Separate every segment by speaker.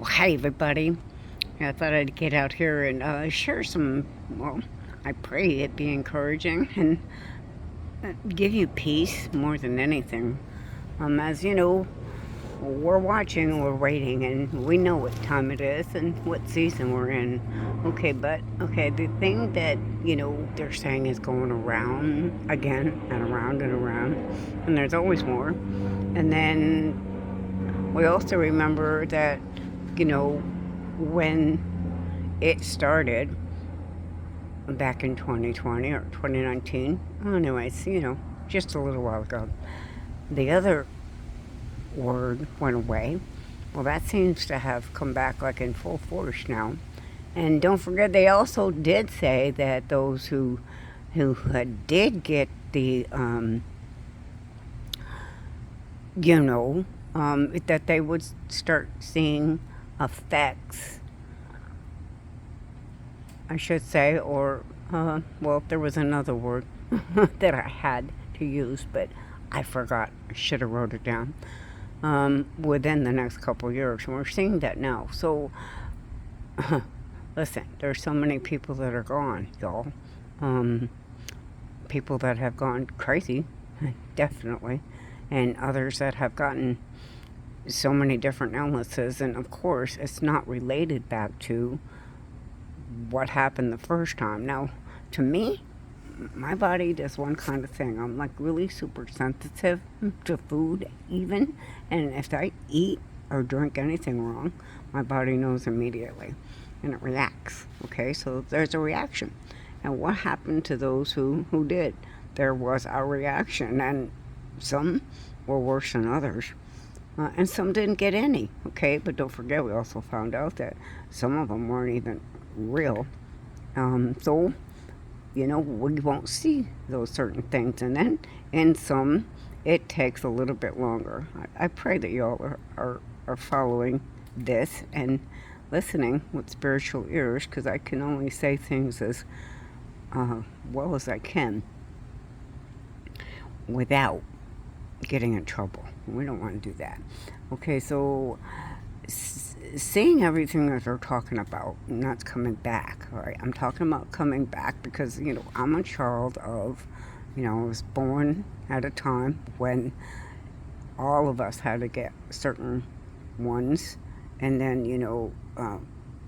Speaker 1: Well, hi, everybody. I thought I'd get out here and share some, well, I pray it be encouraging and give you peace more than anything. As you know, we're watching, we're waiting, and we know what time it is and what season we're in. Okay, the thing that, they're saying is going around again and around, and there's always more. And then we also remember that, when it started back in 2020 or 2019. Anyways, just a little while ago. The other word went away. Well, that seems to have come back like in full force now. And don't forget, they also did say that those who did get the, that they would start seeing effects, I should say, or, well, there was another word that I had to use, but I forgot. I should have wrote it down. Within the next couple of years, and we're seeing that now. So, listen, there's so many people that are gone, y'all. People that have gone crazy, definitely, and others that have gotten so many different illnesses, and of course, it's not related back to what happened the first time. Now, to me, my body does one kind of thing. I'm like really super sensitive to food, even. And if I eat or drink anything wrong, my body knows immediately and it reacts. Okay, so there's a reaction. And what happened to those who did? There was a reaction, and some were worse than others. And some didn't get any, okay? But don't forget, we also found out that some of them weren't even real. So, we won't see those certain things. And then in some, it takes a little bit longer. I pray that y'all are following this and listening with spiritual ears, because I can only say things as well as I can without getting in trouble. We don't want to do that. Okay, so seeing everything that they're talking about, and that's coming back, all right? I'm talking about coming back because, I'm a child of, I was born at a time when all of us had to get certain ones, and then,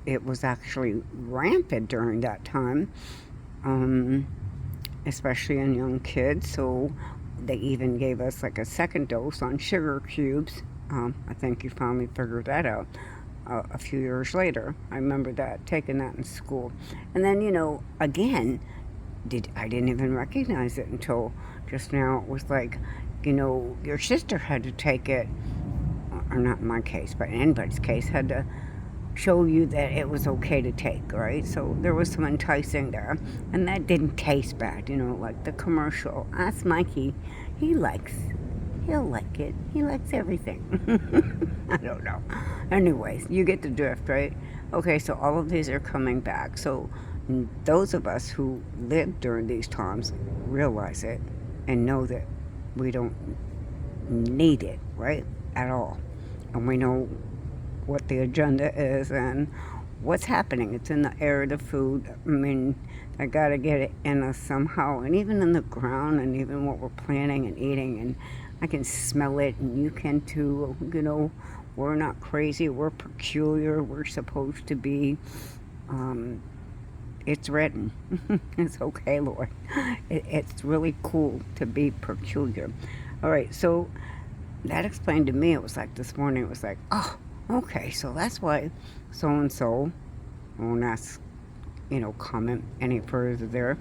Speaker 1: it was actually rampant during that time, especially in young kids, so they even gave us like a second dose on sugar cubes. I think you finally figured that out a few years later. I remember that, taking that in school. And then, again, I didn't even recognize it until just now. It was like, your sister had to take it, or not in my case, but in anybody's case, had to show you that it was okay to take, right? So there was some enticing there, and that didn't taste bad, like the commercial. Ask Mikey, he'll like it. He likes everything. I don't know. Anyways, you get the drift, right? Okay, so all of these are coming back. So those of us who lived during these times realize it and know that we don't need it, right? At all. And we know what the agenda is and what's happening. It's in the air, the food. I mean, I gotta get it in us somehow, and even in the ground, and even what we're planting and eating, and I can smell it, and you can too. We're not crazy. We're peculiar. We're supposed to be. It's written. It's okay, Lord. It's really cool to be peculiar. All right, so that explained to me. It was like this morning. It was like, oh, okay, so that's why so and so. I won't ask, comment any further there.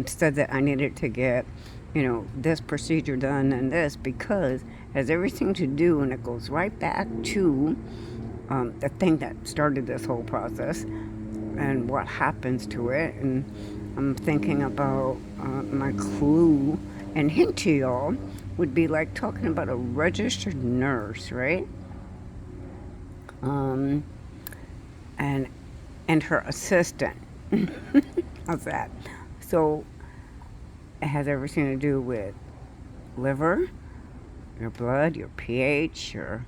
Speaker 1: Said that I needed to get, this procedure done and this, because it has everything to do, and it goes right back to the thing that started this whole process and what happens to it. And I'm thinking about my clue and hint to y'all would be like talking about a registered nurse, right? And her assistant. How's that? So it has everything to do with liver, your blood, your pH, your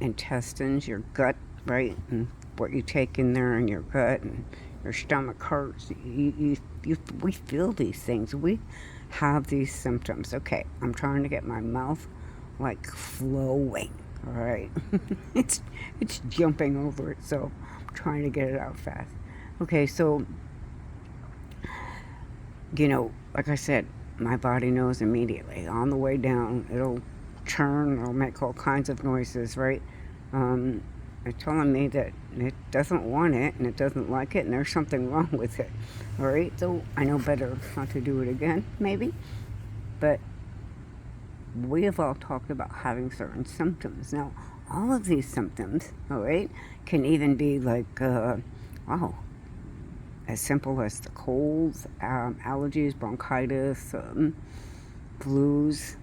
Speaker 1: intestines, your gut, right? And what you take in there in your gut, and your stomach hurts. We feel these things. We have these symptoms. Okay, I'm trying to get my mouth like flowing. All right, it's it's jumping over itself. I'm trying to get it out fast. Okay, so like I said, my body knows immediately. On the way down, it'll churn, it'll make all kinds of noises, right? Um, it's telling me that it doesn't want it and it doesn't like it and there's something wrong with it, all right? So I know better not to do it again, maybe. But we have all talked about having certain symptoms. Now, all of these symptoms, all right, can even be like, wow, as simple as the colds, allergies, bronchitis, flus,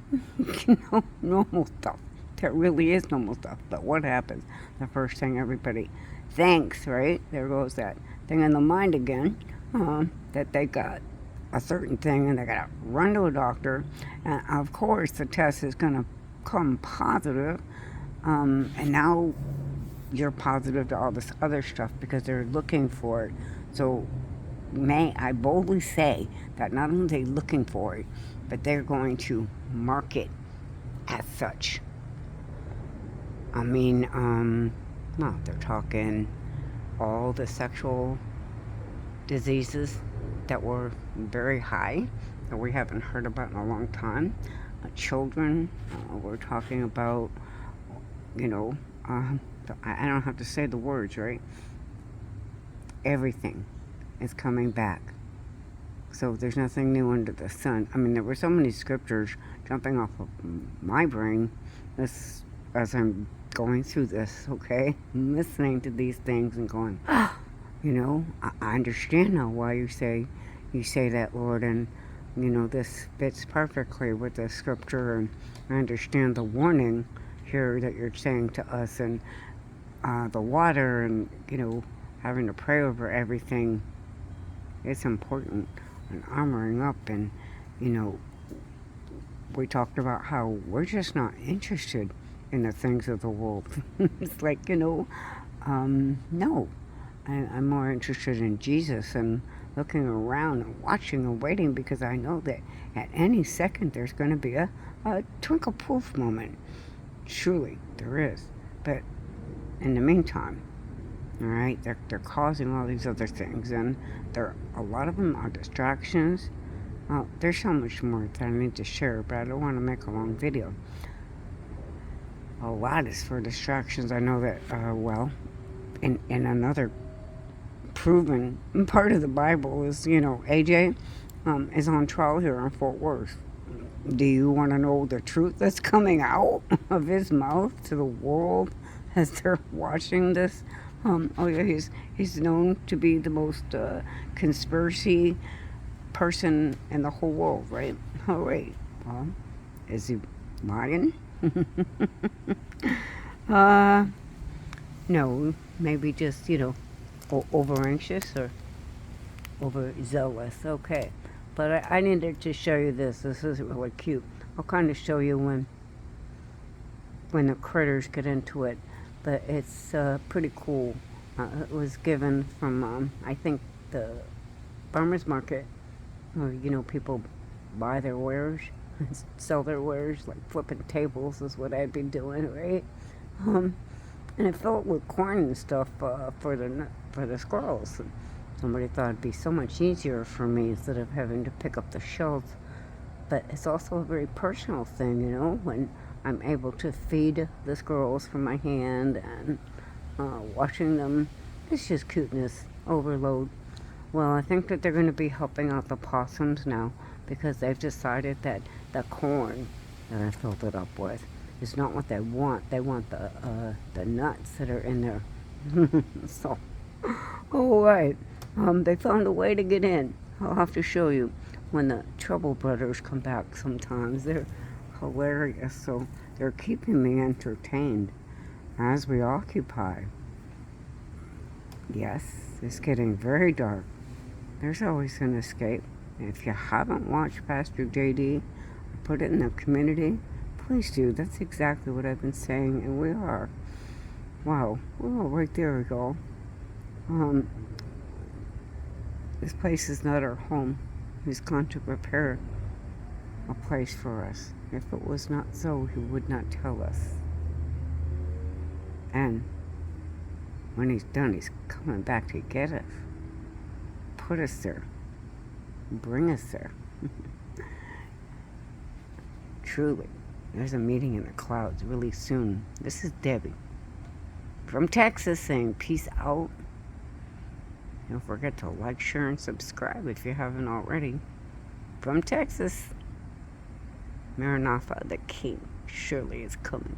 Speaker 1: normal stuff. That really is normal stuff. But what happens? The first thing everybody thinks, right? There goes that thing in the mind again, that they got a certain thing and they got to run to a doctor. And of course, the test is going to come positive. And now you're positive to all this other stuff because they're looking for it. So may I boldly say that not only are they looking for it, but they're going to mark it as such. I mean, no, they're talking all the sexual diseases that were very high that we haven't heard about in a long time. Children, we're talking about, you know, I don't have to say the words, right? Everything is coming back. So there's nothing new under the sun. I mean, there were so many scriptures jumping off of my brain as I'm going through this, okay? I'm listening to these things and going, I understand now why you say that, Lord, and, this fits perfectly with the scripture, and I understand the warning here that you're saying to us, and the water, and, having to pray over everything. It's important, and armoring up, and, we talked about how we're just not interested in the things of the world. It's like, no. I'm more interested in Jesus and looking around and watching and waiting, because I know that at any second there's going to be a twinkle poof moment. Surely there is. But in the meantime, all right, they're causing all these other things, and a lot of them are distractions. There's so much more that I need to share, but I don't want to make a long video. A lot is for distractions. I know that, in another proven part of the Bible is, AJ is on trial here in Fort Worth. Do you want to know the truth that's coming out of his mouth to the world as they're watching this? He's known to be the most conspiracy person in the whole world, right? Oh, wait. Well, is he lying? No, maybe just, over anxious or over zealous. Okay. But I needed to show you this. This is really cute. I'll kind of show you when the critters get into it. But it's pretty cool. It was given from, I think, the farmer's market, where, people buy their wares, sell their wares, like flipping tables is what I'd be doing, right? And it filled with corn and stuff for the squirrels. And somebody thought it'd be so much easier for me instead of having to pick up the shells. But it's also a very personal thing, when I'm able to feed the squirrels from my hand and watching them. It's just cuteness overload. Well, I think that they're going to be helping out the possums now, because they've decided that the corn that I filled it up with is not what they want. They want the nuts that are in there. So, all right. They found a way to get in. I'll have to show you when the Trouble Brothers come back sometimes. They're hilarious. So they're keeping me entertained as we occupy. Yes, it's getting very dark. There's always an escape. If you haven't watched Pastor JD, put it in the community, please do. That's exactly what I've been saying, and we are. Wow. Oh, right there we go. Um, this place is not our home. He's gone to prepare a place for us. If it was not so, he would not tell us. And when he's done, he's coming back to get us, put us there, bring us there. Truly, there's a meeting in the clouds really soon. This is Debbie from Texas saying peace out. Don't forget to like, share, and subscribe if you haven't already. From Texas, Maranatha, the King surely is coming.